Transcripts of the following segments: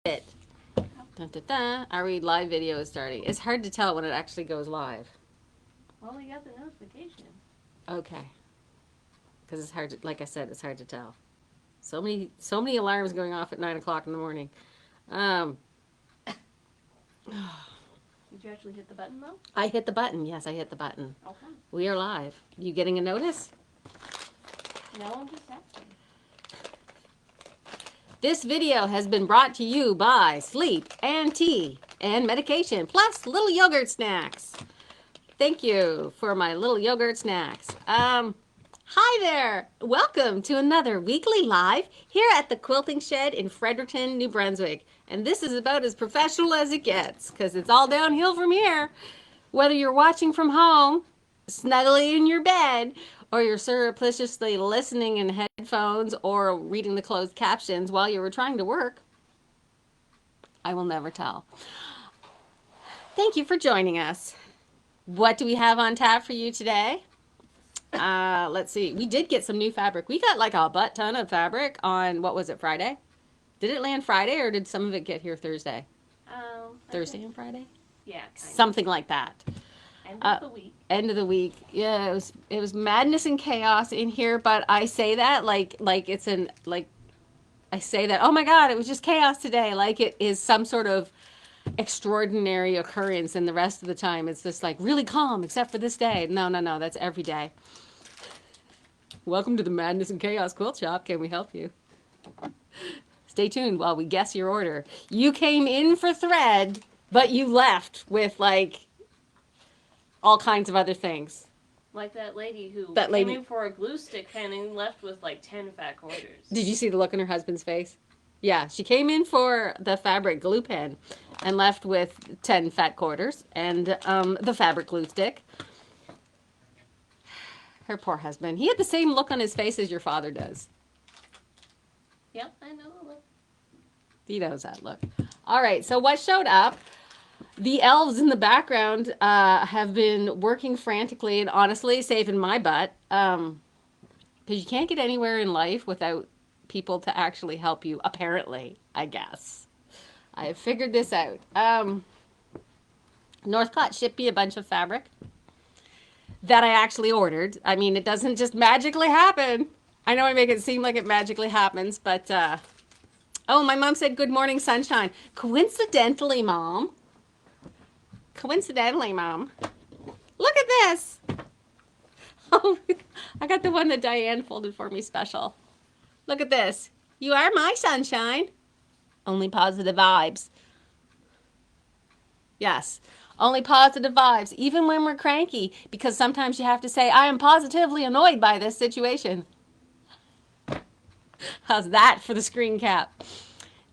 it. Dun, dun, dun. Our live video is starting. It's hard to tell when it actually goes live. Well, we got the notification. Okay. Because it's hard to, like I said, it's hard to tell. So many alarms going off at 9 o'clock in the morning. Did you actually hit the button though? I hit the button. Yes, I hit the button. Okay. We are live. You getting a notice? No, I'm just asking. This video has been brought to you by sleep and tea and medication, plus little yogurt snacks. Thank you for my little yogurt snacks. Hi there. Welcome to another weekly live here at the Quilting Shed in Fredericton, New Brunswick. And this is about as professional as it gets because it's all downhill from here. Whether you're watching from home, snugly in your bed, or you're surreptitiously listening in headphones or reading the closed captions while you were trying to work, I will never tell. Thank you for joining us. What do we have on tap for you today? Let's see. We did get some new fabric. We got like a butt ton of fabric on, what was it, Friday? Did it land Friday or did some of it get here Thursday? Thursday and Friday? Yeah. Something like that. End of the week. End of the week. Yeah, it was madness and chaos in here, but I say that like it's an like I say that, oh my God, it was just chaos today. Like it is some sort of extraordinary occurrence, and the rest of the time it's just like really calm, except for this day. No, that's every day. Welcome to the Madness and Chaos Quilt Shop. Can we help you? Stay tuned while we guess your order. You came in for thread, but you left with like all kinds of other things. Like that lady who came in for a glue stick pen and left with like 10 fat quarters. Did you see the look in her husband's face? Yeah, she came in for the fabric glue pen and left with 10 fat quarters and the fabric glue stick. Her poor husband. He had the same look on his face as your father does. Yep, I know the look. He knows that look. All right, so what showed up? The elves in the background have been working frantically and honestly saving my butt. Because you can't get anywhere in life without people to actually help you, apparently, I guess. I have figured this out. Northcott shipped me a bunch of fabric that I actually ordered. I mean, it doesn't just magically happen. I know I make it seem like it magically happens, but... Oh, my mom said, good morning, sunshine. Coincidentally, Mom. Look at this. Oh, I got the one that Diane folded for me special. Look at this. You are my sunshine. Only positive vibes. Yes, only positive vibes, even when we're cranky, because sometimes you have to say, I am positively annoyed by this situation. How's that for the screen cap?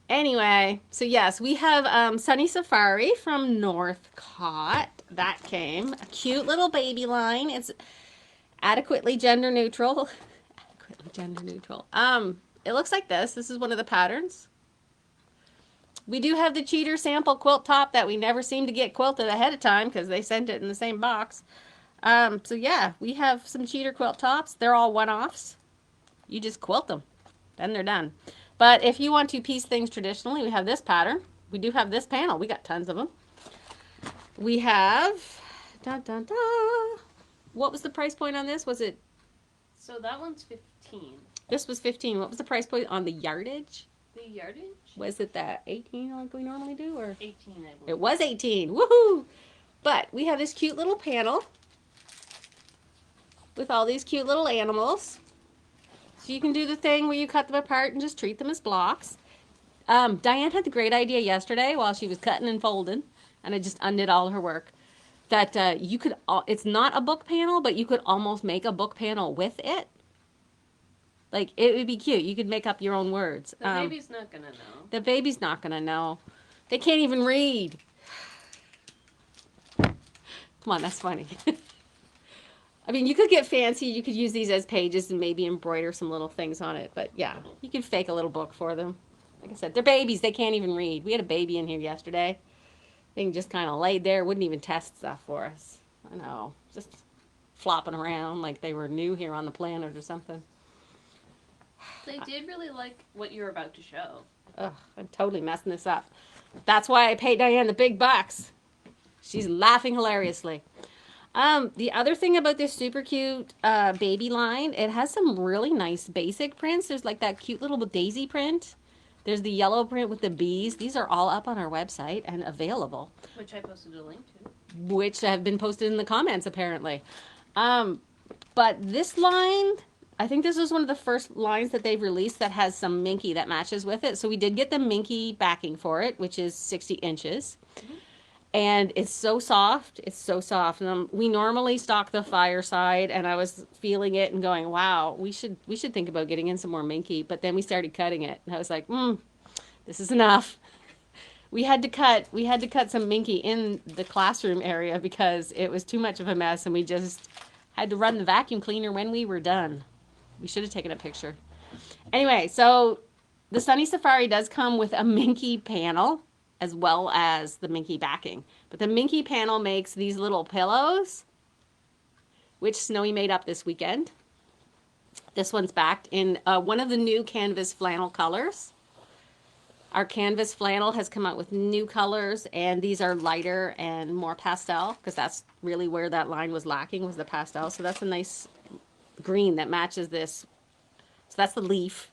Anyway, so yes, we have Sunny Safari from Northcott. That came. A cute little baby line. It's adequately gender neutral. It looks like this. This is one of the patterns. We do have the cheater sample quilt top that we never seem to get quilted ahead of time because they sent it in the same box. So yeah, we have some cheater quilt tops. They're all one-offs. You just quilt them. Then they're done. But if you want to piece things traditionally, we have this pattern. We do have this panel. We got tons of them. We have... Dun, dun, dun. What was the price point on this? Was it... So that one's 15. This was 15. What was the price point on the yardage? The yardage? Was it the 18 like we normally do? Or 18, I believe. It was 18. Woohoo! But we have this cute little panel with all these cute little animals. So you can do the thing where you cut them apart and just treat them as blocks. Diane had the great idea yesterday while she was cutting and folding, and I just undid all her work, that you could, it's not a book panel, but you could almost make a book panel with it. Like, it would be cute. You could make up your own words. The baby's not going to know. The baby's not going to know. They can't even read. Come on, that's funny. I mean, you could get fancy. You could use these as pages and maybe embroider some little things on it. But yeah, you can fake a little book for them. Like I said, they're babies. They can't even read. We had a baby in here yesterday. They just kind of laid there. Wouldn't even test stuff for us. I know. Just flopping around like they were new here on the planet or something. They did really like what you were about to show. Ugh, I'm totally messing this up. That's why I pay Diane the big bucks. She's laughing hilariously. The other thing about this super cute baby line, it has some really nice basic prints. There's like that cute little daisy print. There's the yellow print with the bees. These are all up on our website and available. Which I posted a link to. Which have been posted in the comments, apparently. But this line, I think this was one of the first lines that they've released that has some minky that matches with it. So we did get the minky backing for it, which is 60 inches. Mm-hmm. And it's so soft. It's so soft. And we normally stock the fireside, and I was feeling it and going, wow, we should think about getting in some more minky. But then we started cutting it, and I was like, this is enough. We had to cut some minky in the classroom area because it was too much of a mess, and we just had to run the vacuum cleaner when we were done. We should have taken a picture. Anyway, so the Sunny Safari does come with a minky panel as well as the minky backing. But the minky panel makes these little pillows, which Snowy made up this weekend. This one's backed in one of the new canvas flannel colors. Our canvas flannel has come out with new colors, and these are lighter and more pastel, because that's really where that line was lacking, was the pastel. So that's a nice green that matches this. So that's the leaf.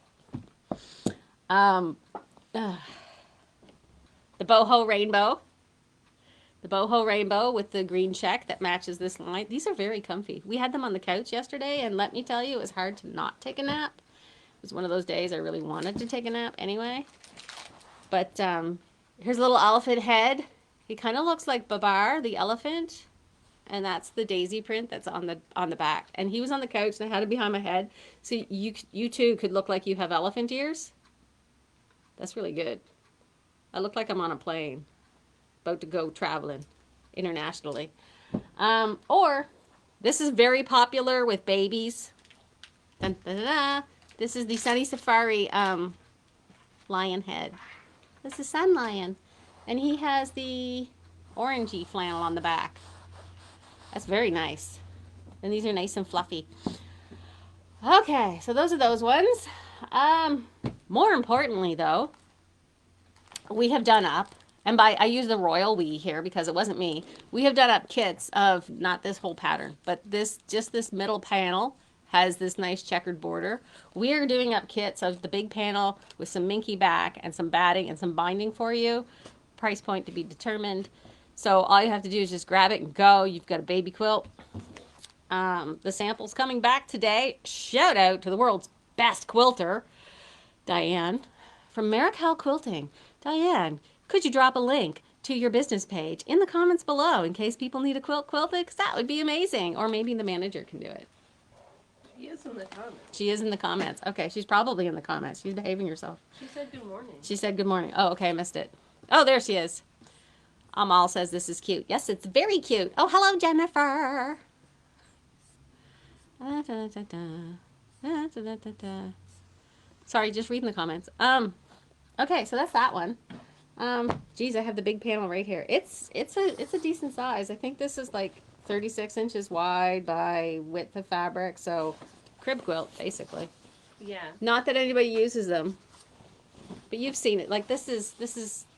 The boho rainbow. The boho rainbow with the green check that matches this line. These are very comfy. We had them on the couch yesterday, and let me tell you, it was hard to not take a nap. It was one of those days I really wanted to take a nap anyway. But here's a little elephant head. He kind of looks like Babar, the elephant. And that's the daisy print that's on the back. And he was on the couch, and I had it behind my head. So you too could look like you have elephant ears. That's really good. I look like I'm on a plane, about to go traveling internationally. Or, this is very popular with babies. Dun, dun, dun, dun. This is the Sunny Safari lion head. This is Sun Lion. And he has the orangey flannel on the back. That's very nice. And these are nice and fluffy. Okay, so those are those ones. More importantly, though, we have done up, and I use the royal we here because it wasn't me. We have done up kits of not this whole pattern, but just this middle panel has this nice checkered border. We are doing up kits of the big panel with some minky back and some batting and some binding for you. Price point to be determined. So all you have to do is just grab it and go. You've got a baby quilt. The sample's coming back today. Shout out to the world's best quilter, Diane, from Maricel Quilting. Diane, could you drop a link to your business page in the comments below in case people need a quilt quilted? Because that would be amazing. Or maybe the manager can do it. She is in the comments. She is in the comments. Okay, she's probably in the comments. She's behaving herself. She said good morning. She said good morning. Oh, okay, I missed it. Oh, there she is. Amal says this is cute. Yes, it's very cute. Oh, hello, Jennifer. Sorry, just reading the comments. Okay, so that's that one. Geez, I have the big panel right here. It's a decent size. I think this is like 36 inches wide by width of fabric, so crib quilt basically. Yeah. Not that anybody uses them, but you've seen it. Like this is.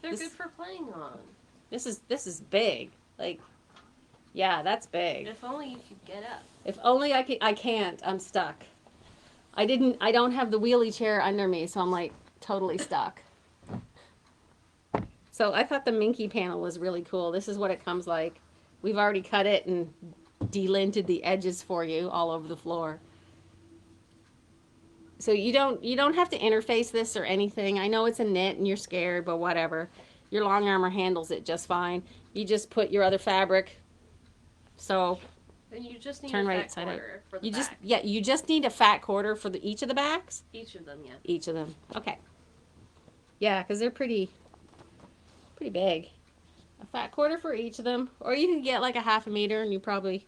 They're good for playing on. This is big. Like, yeah, that's big. If only you could get up. If only I could. I can't. I'm stuck. I don't have the wheelie chair under me, so I'm like totally stuck. So I thought the minky panel was really cool. This is what it comes like. We've already cut it and delinted the edges for you all over the floor. So you don't have to interface this or anything. I know it's a knit and you're scared, but whatever. Your long armor handles it just fine. You just put your other fabric. So then you just need turn a right fat side out. quarter for the back. You just need a fat quarter for each of the backs. Each of them, yeah. Each of them. Okay. Yeah, because they're pretty big. A fat quarter for each of them, or you can get like a half a meter, and you probably.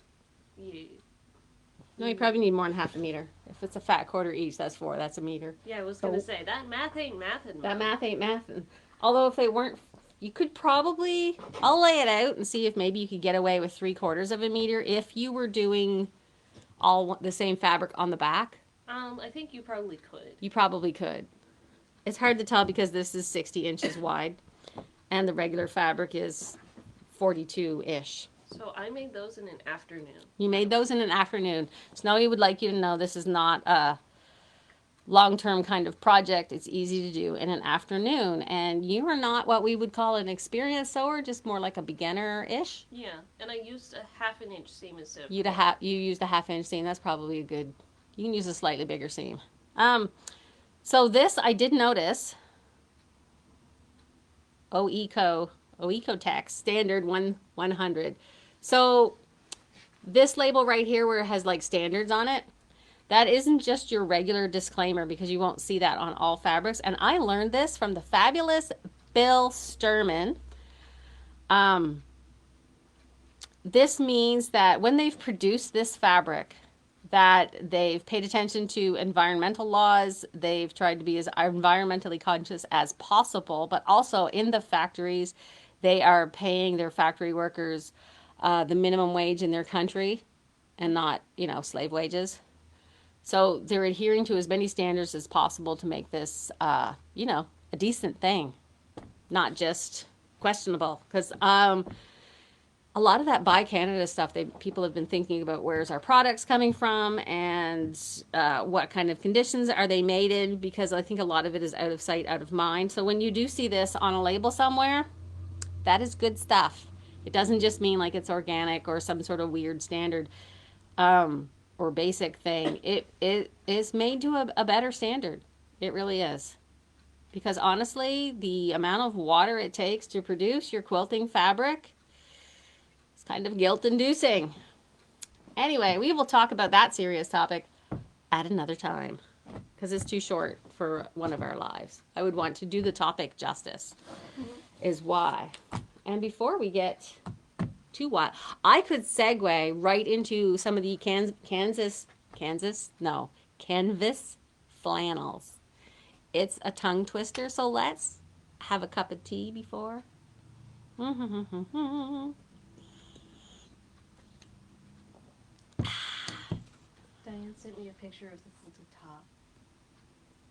No, you probably need more than half a meter. If it's a fat quarter each, that's 4. That's a meter. Yeah, I was gonna say that math ain't mathin'. That math ain't mathin'. Although if they weren't, you could probably. I'll lay it out and see if maybe you could get away with 3/4 of a meter if you were doing all the same fabric on the back. I think you probably could. You probably could. It's hard to tell because this is 60 inches wide and the regular fabric is 42-ish. So I made those in an afternoon. You made those in an afternoon. Snowy would like you to know this is not a long-term kind of project. It's easy to do in an afternoon. And you are not what we would call an experienced sewer, just more like a beginner-ish. Yeah, and I used a 1/2 inch seam instead of You used a 1/2 inch seam. That's probably a good, you can use a slightly bigger seam. So this I did notice, Oecotech standard 100. So this label right here where it has like standards on it, that isn't just your regular disclaimer because you won't see that on all fabrics. And I learned this from the fabulous Bill Sturman. This means that when they've produced this fabric, that they've paid attention to environmental laws, they've tried to be as environmentally conscious as possible, but also in the factories, they are paying their factory workers the minimum wage in their country and not, slave wages. So they're adhering to as many standards as possible to make this, a decent thing, not just questionable. Because a lot of that Buy Canada stuff, people have been thinking about where's our products coming from and what kind of conditions are they made in, because I think a lot of it is out of sight, out of mind. So when you do see this on a label somewhere, that is good stuff. It doesn't just mean like it's organic or some sort of weird standard or basic thing. It is made to a better standard. It really is. Because honestly, the amount of water it takes to produce your quilting fabric, kind of guilt-inducing. Anyway, we will talk about that serious topic at another time because it's too short for one of our lives. I would want to do the topic justice, is why. And before we get to what, I could segue right into some of the canvas flannels. It's a tongue twister, so let's have a cup of tea before. Diane sent me a picture of the quilted top.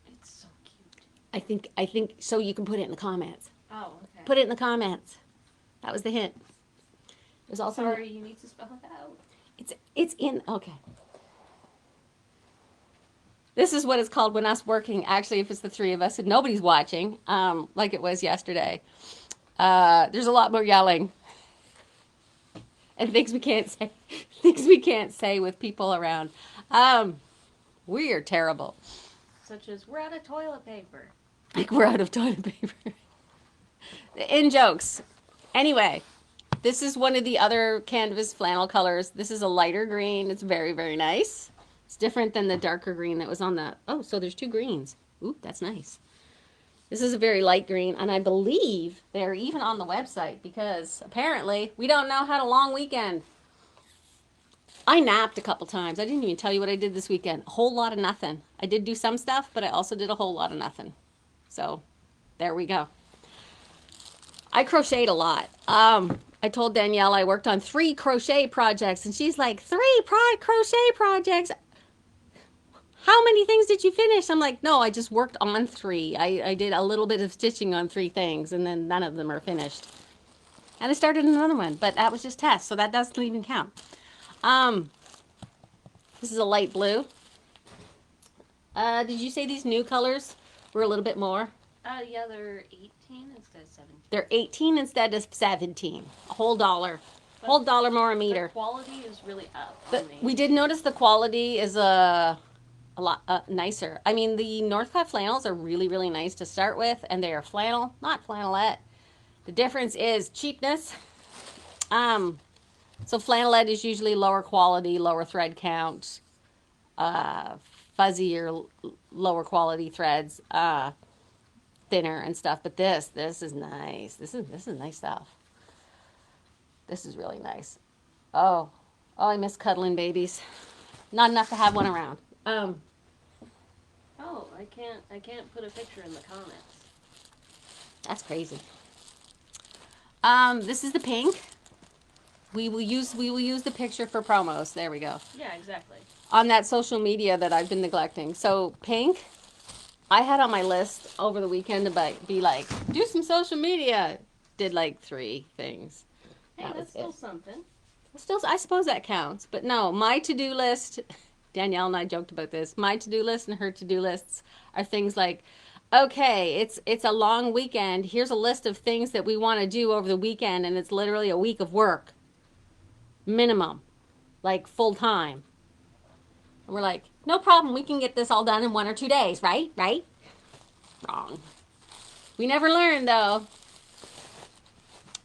It's so cute. I think so you can put it in the comments. Oh, okay. Put it in the comments. That was the hint. There's also Sorry, you need to spell it out. It's in, okay. This is what it's called when us working, actually, if it's the three of us and nobody's watching, like it was yesterday. There's a lot more yelling. And things we can't say with people around. We are terrible. Such as, we're out of toilet paper. Like we're out of toilet paper. In jokes. Anyway, this is one of the other canvas flannel colors. This is a lighter green. It's very, very nice. It's different than the darker green that was on the, so there's two greens. Ooh, that's nice. This is a very light green, and I believe they're even on the website because apparently we don't know how to long weekend. I napped a couple times. I didn't even tell you what I did this weekend. A whole lot of nothing. I did do some stuff, but I also did a whole lot of nothing. So there we go. I crocheted a lot. I told Danielle I worked on 3 crochet projects, and she's like, 3 crochet projects? How many things did you finish? I'm like, no, I just worked on 3. I did a little bit of stitching on 3 things, and then none of them are finished. And I started another one, but that was just test, so that doesn't even count. This is a light blue. Did you say these new colors were a little bit more? Yeah, they're 18 instead of 17. They're 18 instead of 17. A whole dollar. But whole dollar more a meter. The quality is really up on me. We did notice the quality is a lot nicer. I mean, the Northcott flannels are really, really nice to start with, and they are flannel, not flannelette. The difference is cheapness. So flannelette is usually lower quality, lower thread count, fuzzier, lower quality threads, thinner and stuff. But this is nice. This is nice stuff. This is really nice. Oh, I miss cuddling babies. Not enough to have one around. Oh, I can't put a picture in the comments. That's crazy. This is the pink. We will use the picture for promos. There we go. Yeah, exactly. On that social media that I've been neglecting. So pink, I had on my list over the weekend to be like, do some social media. Did like 3 things. Hey, That was that's still it. something. Still, I suppose that counts. But no, my to-do list, Danielle and I joked about this. My to-do list and her to-do lists are things like, okay, it's a long weekend. Here's a list of things that we want to do over the weekend, and it's literally a week of work. Minimum. Like full time. And we're like, no problem, we can get this all done in 1 or 2 days, right? Right? Wrong. We never learned though.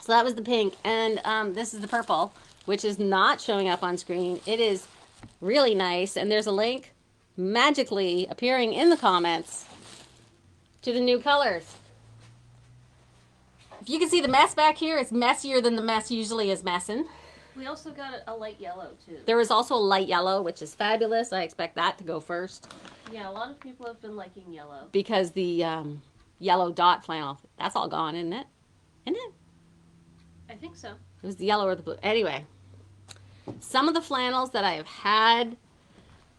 So that was the pink, and this is the purple, which is not showing up on screen. It is really nice, and there's a link magically appearing in the comments to the new colors. If you can see the mess back here, it's messier than the mess usually is messing. We also got a light yellow too. There is also a light yellow, which is fabulous. I expect that to go first. Yeah, a lot of people have been liking yellow. Because the yellow dot flannel, that's all gone, isn't it? Isn't it? I think so. It was the yellow or the blue. Anyway, some of the flannels that I have had,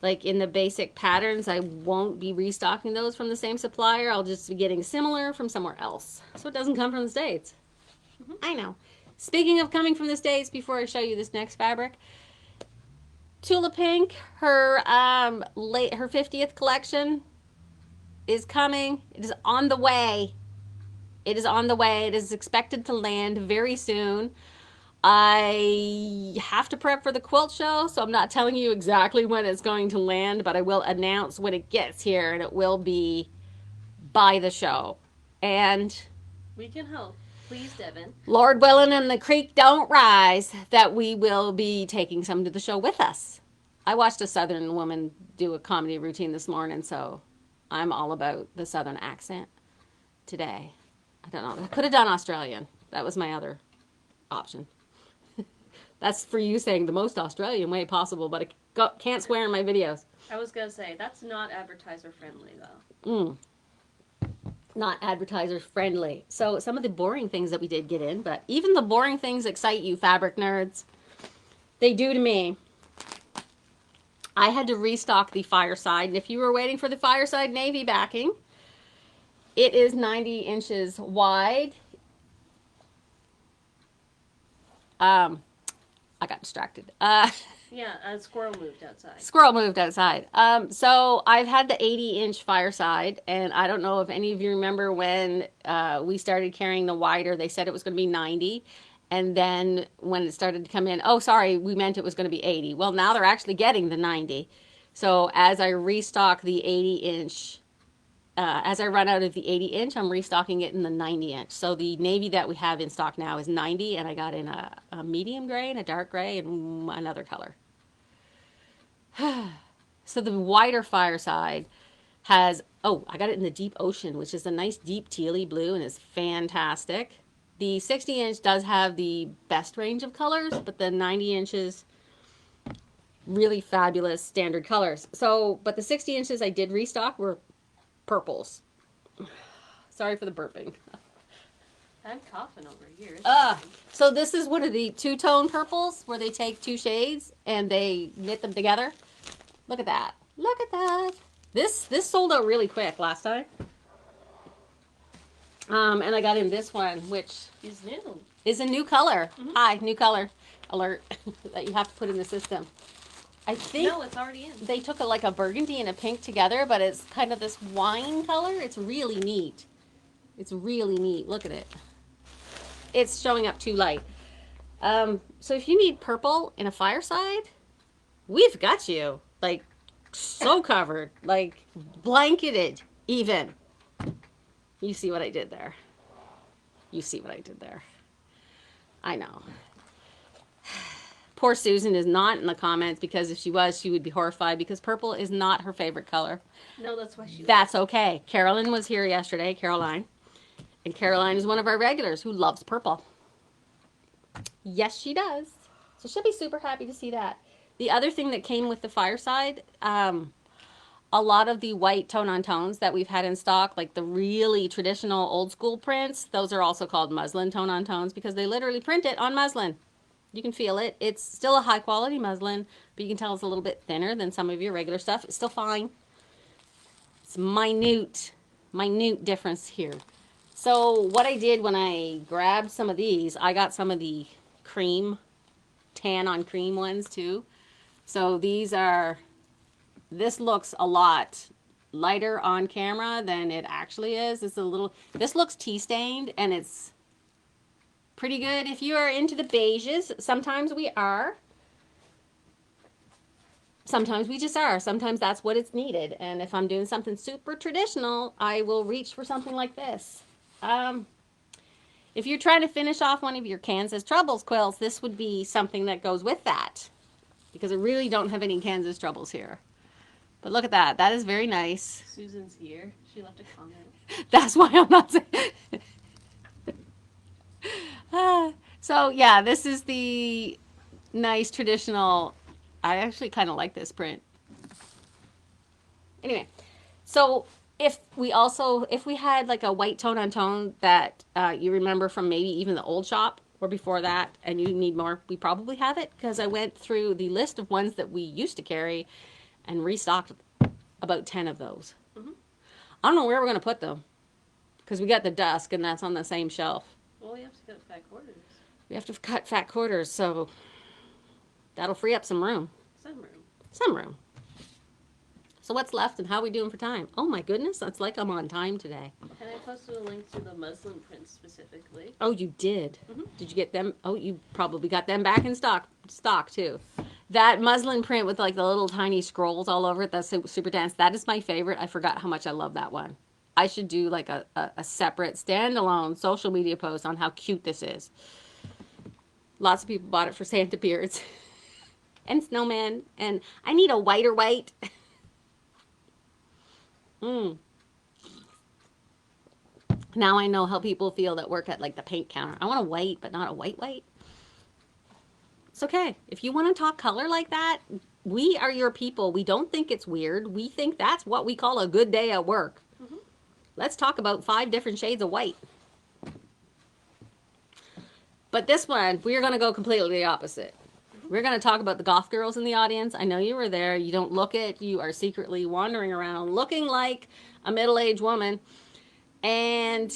like in the basic patterns, I won't be restocking those from the same supplier. I'll just be getting similar from somewhere else. So it doesn't come from the States. Mm-hmm. I know. Speaking of coming from the States, before I show you this next fabric, Tula Pink, her 50th collection is coming. It is on the way. It is on the way. It is expected to land very soon. I have to prep for the quilt show, so I'm not telling you exactly when it's going to land, but I will announce when it gets here, and it will be by the show. And we can hope. Please, Devin. Lord willing and the creek don't rise, that we will be taking some to the show with us. I watched a Southern woman do a comedy routine this morning, so I'm all about the Southern accent today. I don't know. I could have done Australian. That was my other option. That's for you saying the most Australian way possible, but I can't swear in my videos. I was going to say, that's not advertiser friendly, though. Not advertiser friendly. So some of the boring things that we did get in, but even the boring things excite you, fabric nerds. They do to me. I had to restock the fireside, and if you were waiting for the fireside navy backing, it is 90 inches wide. I got distracted. Yeah, a squirrel moved outside. Squirrel moved outside. So I've had the 80-inch fireside, and I don't know if any of you remember when we started carrying the wider, they said it was going to be 90. And then when it started to come in, oh, sorry, we meant it was going to be 80. Well, now they're actually getting the 90. So as I restock the 80-inch, as I run out of the 80-inch, I'm restocking it in the 90-inch. So the navy that we have in stock now is 90, and I got in a medium gray and a dark gray and another color. So the wider fireside has, oh, I got it in the deep ocean, which is a nice deep tealy blue and is fantastic. The 60-inch does have the best range of colors, but the 90 inches, really fabulous standard colors. So, but the 60 inches I did restock were purples. Sorry for the burping. I'm coughing over here. So this is one of the two-tone purples where they take 2 shades and they knit them together. Look at that. Look at that. This sold out really quick last time. And I got in this one, which is new. Is a new color. Mm-hmm. Hi, new color alert that you have to put in the system. I think no, it's already in. They took like a burgundy and a pink together, but it's kind of this wine color. It's really neat. It's really neat. Look at it. It's showing up too light. So if you need purple in a fireside, we've got you. Like, so covered. Like, blanketed, even. You see what I did there. You see what I did there. I know. Poor Susan is not in the comments, because if she was, she would be horrified, because purple is not her favorite color. No, that's why she That's okay. Carolyn was here yesterday, Caroline. And Caroline is one of our regulars who loves purple. Yes, she does. So she'll be super happy to see that. The other thing that came with the fireside, a lot of the white tone-on-tones that we've had in stock, like the really traditional old school prints, those are also called muslin tone-on-tones, because they literally print it on muslin. You can feel it. It's still a high quality muslin, but you can tell it's a little bit thinner than some of your regular stuff. It's still fine. It's minute difference here. So what I did when I grabbed some of these, I got some of the cream, tan on cream ones too. So these are, this looks a lot lighter on camera than it actually is. It's a little, this looks tea stained and it's pretty good if you are into the beiges. Sometimes we are. Sometimes we just are. Sometimes that's what it's needed. And if I'm doing something super traditional, I will reach for something like this. If you're trying to finish off one of your Kansas Troubles quilts, this would be something that goes with that. Because I really don't have any Kansas Troubles here. But look at that. That is very nice. Susan's here. She left a comment. That's why I'm not saying. So yeah, this is the nice traditional. I actually kind of like this print. Anyway, so if we had like a white tone on tone that you remember from maybe even the old shop or before that, and you need more, we probably have it, because I went through the list of ones that we used to carry and restocked about 10 of those. Mm-hmm. I don't know where we're going to put them, because we got the dusk and that's on the same shelf. Well, we have to cut fat quarters. We have to cut fat quarters, so that'll free up some room. Some room. So what's left and how are we doing for time? Oh my goodness, it's like I'm on time today. And I posted a link to the muslin prints specifically. Oh, you did? Mm-hmm. Did you get them? Oh, you probably got them back in stock too. That muslin print with like the little tiny scrolls all over it, that's super dense. That is my favorite. I forgot how much I love that one. I should do like a separate standalone social media post on how cute this is. Lots of people bought it for Santa beards and snowmen, and I need a whiter white. Now I know how people feel that work at like the paint counter. I want a white, but not a white. It's okay. If you want to talk color like that, we are your people. We don't think it's weird. We think that's what we call a good day at work. Mm-hmm. Let's talk about 5 different shades of white. But this one, we're going to go completely the opposite. We're going to talk about the goth girls in the audience. I know you were there. You don't look it. You are secretly wandering around looking like a middle-aged woman. And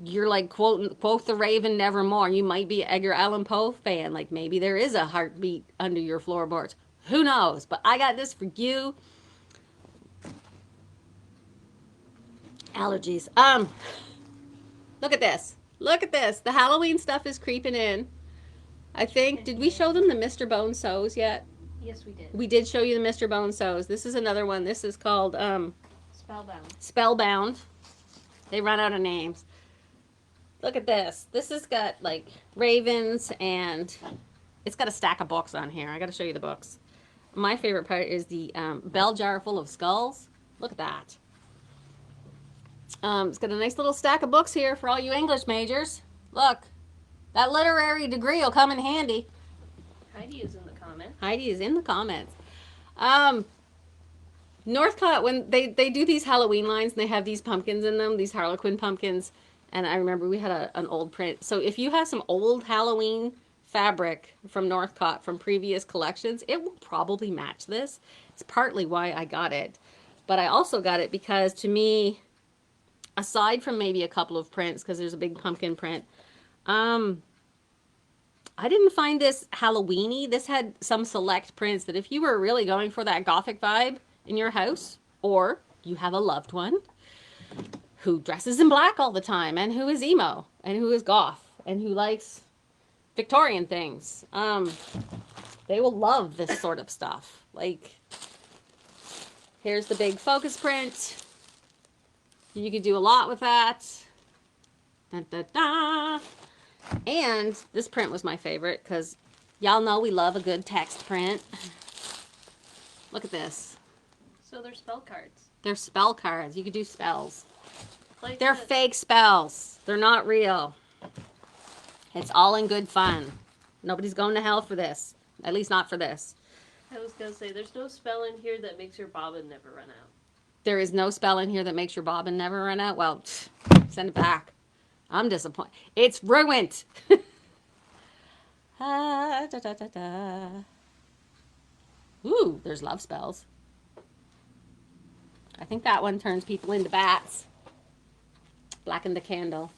you're like, quote the Raven nevermore. You might be an Edgar Allan Poe fan. Like maybe there is a heartbeat under your floorboards. Who knows? But I got this for you. Allergies. Look at this. Look at this. The Halloween stuff is creeping in. I think, did we show them the Mr. Bone Sews yet? Yes, we did. We did show you the Mr. Bone Sews. This is another one. This is called Spellbound. Spellbound. They run out of names. Look at this. This has got like ravens and it's got a stack of books on here. I got to show you the books. My favorite part is the bell jar full of skulls. Look at that. It's got a nice little stack of books here for all you English majors. Look. That literary degree will come in handy. Heidi is in the comments. Heidi is in the comments. Northcott, when they do these Halloween lines, and they have these pumpkins in them, these Harlequin pumpkins, and I remember we had an old print. So if you have some old Halloween fabric from Northcott from previous collections, it will probably match this. It's partly why I got it. But I also got it because, to me, aside from maybe a couple of prints, because there's a big pumpkin print, I didn't find this Halloween-y. This had some select prints that if you were really going for that gothic vibe in your house, or you have a loved one who dresses in black all the time and who is emo and who is goth and who likes Victorian things, they will love this sort of stuff. Like, here's the big focus print. You could do a lot with that. Dun, dun, dun. And this print was my favorite because y'all know we love a good text print. Look at this. So they're spell cards. They're spell cards. You could do spells. Like They're fake spells. They're not real. It's all in good fun. Nobody's going to hell for this. At least not for this. I was going to say, there's no spell in here that makes your bobbin never run out. There is no spell in here that makes your bobbin never run out. Well, send it back. I'm disappointed. It's ruined. Da, da, da, da. Ooh, there's love spells. I think that one turns people into bats. Blacken the candle.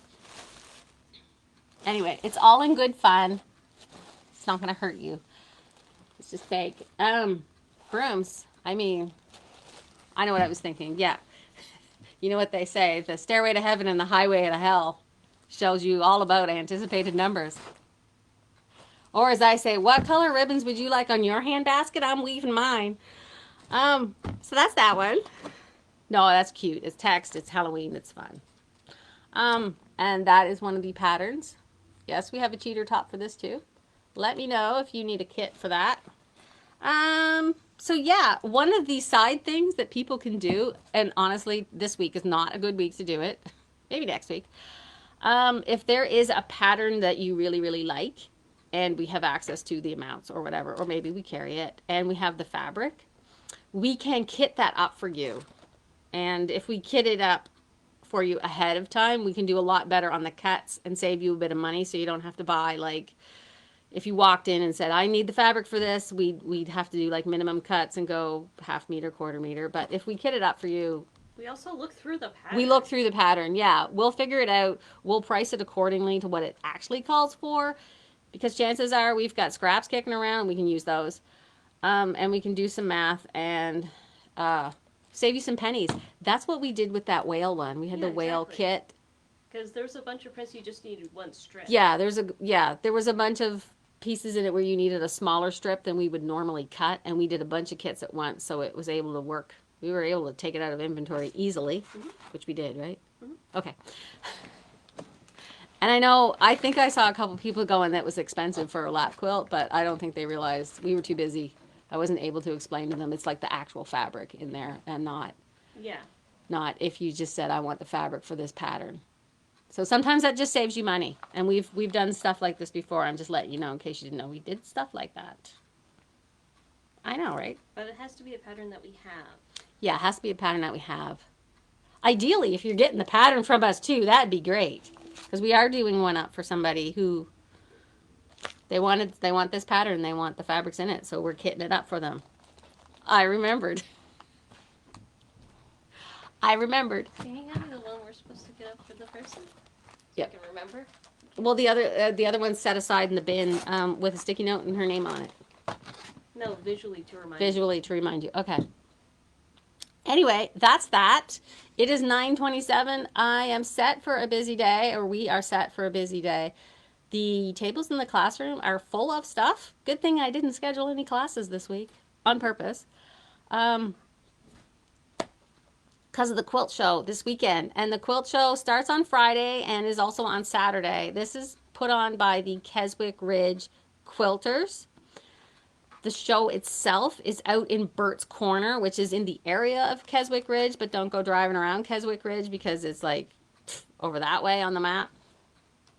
Anyway, it's all in good fun. It's not going to hurt you. It's just fake. Brooms. I mean, I know what I was thinking. Yeah. You know what they say, the stairway to heaven and the highway to hell shows you all about anticipated numbers. Or as I say, what color ribbons would you like on your handbasket? I'm weaving mine. So that's that one. No, that's cute. It's text, it's Halloween, it's fun. And that is one of the patterns. Yes, we have a cheater top for this too. Let me know if you need a kit for that. So yeah, one of the side things that people can do, and honestly, this week is not a good week to do it. Maybe next week. If there is a pattern that you really, really like, and we have access to the amounts or whatever, or maybe we carry it, and we have the fabric, we can kit that up for you. And if we kit it up for you ahead of time, we can do a lot better on the cuts and save you a bit of money, so you don't have to buy, like, if you walked in and said, I need the fabric for this, we'd have to do like minimum cuts and go half meter, quarter meter. But if we kit it up for you, we also look through the pattern. we look through the pattern. Yeah, we'll figure it out. We'll price it accordingly to what it actually calls for, because chances are we've got scraps kicking around and we can use those. And we can do some math and save you some pennies. That's what we did with that whale one. We had the whale kit. Because there's a bunch of prints you just needed one strip. Yeah, there was a bunch of pieces in it where you needed a smaller strip than we would normally cut, and we did a bunch of kits at once, so it was able to work. We were able to take it out of inventory easily, which we did, right? Okay. And I think I saw a couple people going that was expensive for a lap quilt, but I don't think they realized we were too busy. I wasn't able to explain to them it's like the actual fabric in there, and not if you just said I want the fabric for this pattern. So sometimes that just saves you money. And we've done stuff like this before. I'm just letting you know in case you didn't know we did stuff like that. I know, right? But it has to be a pattern that we have. Yeah, it has to be a pattern that we have. Ideally, if you're getting the pattern from us too, that'd be great. Because we are doing one up for somebody who they want this pattern, they want the fabrics in it, so we're kitting it up for them. I remembered. Can you hand me the one we're supposed to get up for the person? Yep. So I can remember? Well, the other one's set aside in the bin with a sticky note and her name on it. No, visually to remind Visually to remind you. Okay. Anyway, that's that. It is 9:27. I am set for a busy day, or we are set for a busy day. The tables in the classroom are full of stuff. Good thing I didn't schedule any classes this week on purpose. Because of the quilt show this weekend. And the quilt show starts on Friday and is also on Saturday. This is put on by the Keswick Ridge Quilters. The show itself is out in Burt's Corner, which is in the area of Keswick Ridge, but don't go driving around Keswick Ridge because it's like over that way on the map.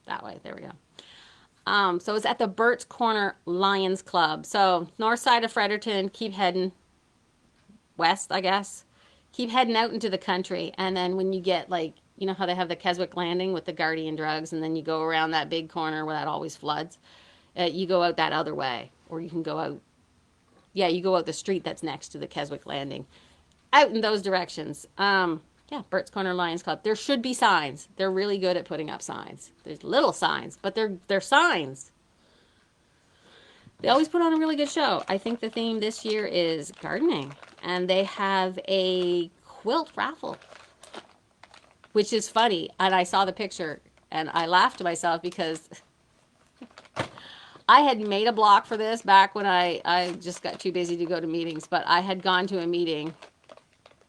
That way, there we go. So it's at the Burt's Corner Lions Club. So north side of Fredericton, keep heading west, I guess. Keep heading out into the country, and then when you get, like, you know how they have the Keswick Landing with the Guardian Drugs, and then you go around that big corner where that always floods, you go out that other way, or you can go out, you go out the street that's next to the Keswick Landing, out in those directions. Burt's Corner Lions Club. There should be signs. They're really good at putting up signs. There's little signs, but they're signs. They always put on a really good show. I think the theme this year is gardening. And they have a quilt raffle, which is funny. And I saw the picture and I laughed to myself because I had made a block for this back when I just got too busy to go to meetings. But I had gone to a meeting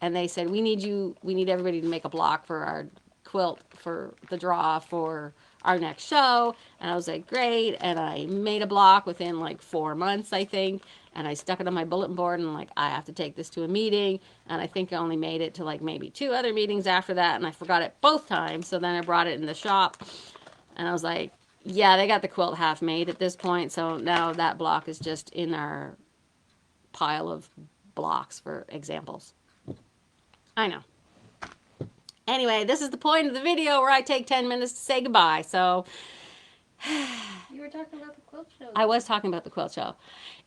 and they said, we need everybody to make a block for our quilt for the draw for our next show. And I was like, great. And I made a block within like 4 months, I think. And I stuck it on my bulletin board and like, I have to take this to a meeting. And I think I only made it to like maybe 2 other meetings after that. And I forgot it both times. So then I brought it in the shop and I was like, yeah, they got the quilt half made at this point. So now that block is just in our pile of blocks for examples. I know. Anyway, this is the point of the video where I take 10 minutes to say goodbye. So You were talking about the quilt show. I was talking about the quilt show.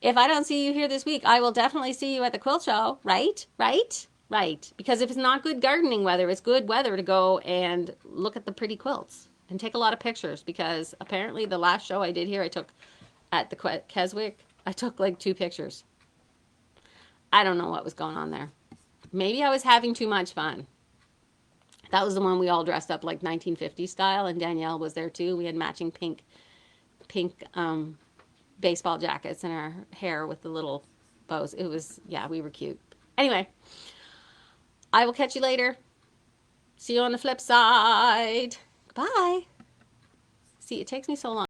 If I don't see you here this week, I will definitely see you at the quilt show, right? Right? Right. Because if it's not good gardening weather, it's good weather to go and look at the pretty quilts and take a lot of pictures. Because apparently the last show I did here, I took at the Keswick, I took like 2 pictures. I don't know what was going on there. Maybe I was having too much fun. That was the one we all dressed up like 1950s style, and Danielle was there too. We had matching pink baseball jackets and our hair with the little bows. It was, yeah, we were cute. Anyway, I will catch you later. See you on the flip side. Bye. See, it takes me so long.